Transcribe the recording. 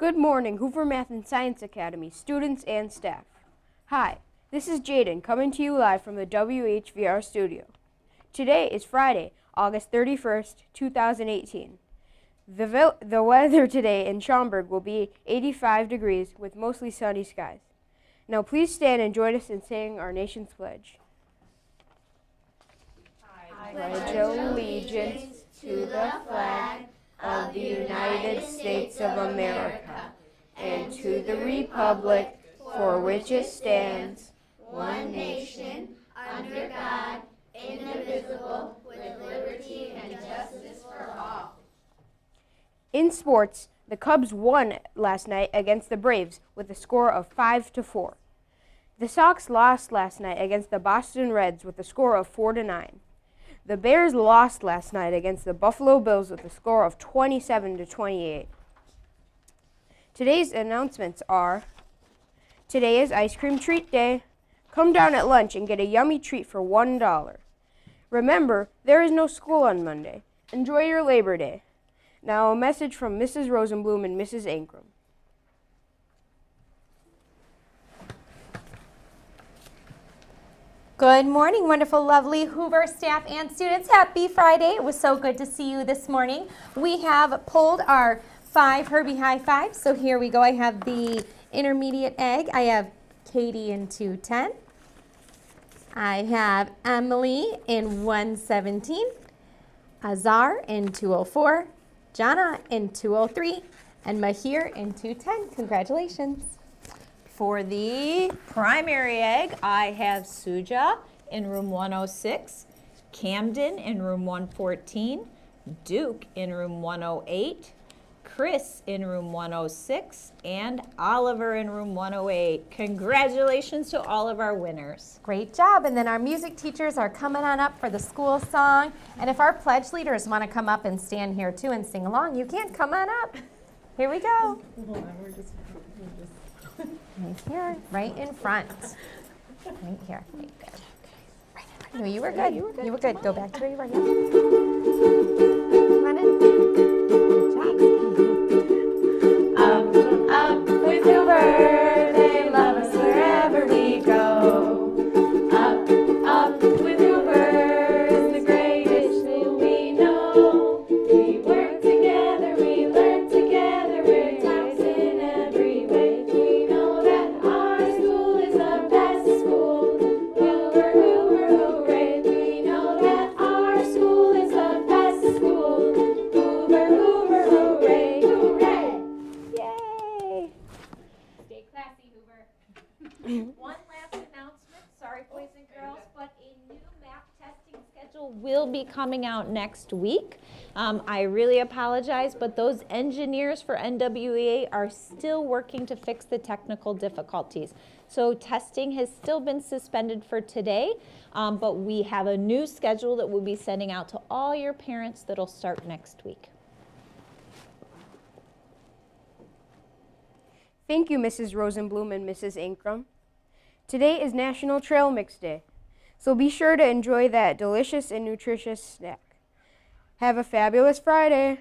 Good morning, Hoover Math and Science Academy, students and staff. Hi, this is Jaden coming to you live from the WHVR studio. Today is Friday, August 31st, 2018. The weather today in Schaumburg will be 85 degrees with mostly sunny skies. Now please stand and join us in saying our nation's pledge. I pledge allegiance to the flag of the United States of America and to the republic for which it stands, one nation, under God, indivisible, with liberty and justice for all. In sports, the Cubs won last night against the Braves with a score of 5-4. The Sox lost last night against the Boston Reds with a score of 4-9. The Bears lost last night against the Buffalo Bills with a score of 27-28. Today's announcements are: today is ice cream treat day. Come down at lunch and get a yummy treat for $1. Remember, there is no school on Monday. Enjoy your Labor Day. Now a message from Mrs. Rosenblum and Mrs. Ankrum. Good morning, wonderful, lovely Hoover staff and students. Happy Friday. It was so good to see you this morning. We have pulled our 5 Herbie high fives. So here we go. I have the intermediate egg. I have Katie in 210. I have Emily in 117. Azar in 204. Jana in 203. And Mahir in 210. Congratulations. For the primary egg, I have Suja in room 106, Camden in room 114, Duke in room 108, Chris in room 106, and Oliver in room 108. Congratulations to all of our winners. Great job. And then our music teachers are coming on up for the school song. And if our pledge leaders want to come up and stand here too and sing along, you can. Come on up. Here we go. Right here, right in front. Right here. Right there. Right in front. No, you were good. You were good. Go back to where you were. Yeah. Come on in. Good job. Up with Hoover. They love us wherever we go. Up with Hoover is the greatest thing we know. We work together, we learn together, we're tops in every way. We know that our school is the best school. Hoover, Hoover, hooray. We know that our school is the best school. Hoover, Hoover, hooray, hooray. Yay! Stay classy, Hoover. One last announcement, sorry boys and girls, but a new map testing schedule will be coming out next week. I really apologize, but those engineers for NWEA are still working to fix the technical difficulties. So testing has still been suspended for today, but we have a new schedule that we'll be sending out to all your parents that'll start next week. Thank you, Mrs. Rosenblum and Mrs. Ankrum. Today is National Trail Mix Day, so be sure to enjoy that delicious and nutritious snack. Have a fabulous Friday.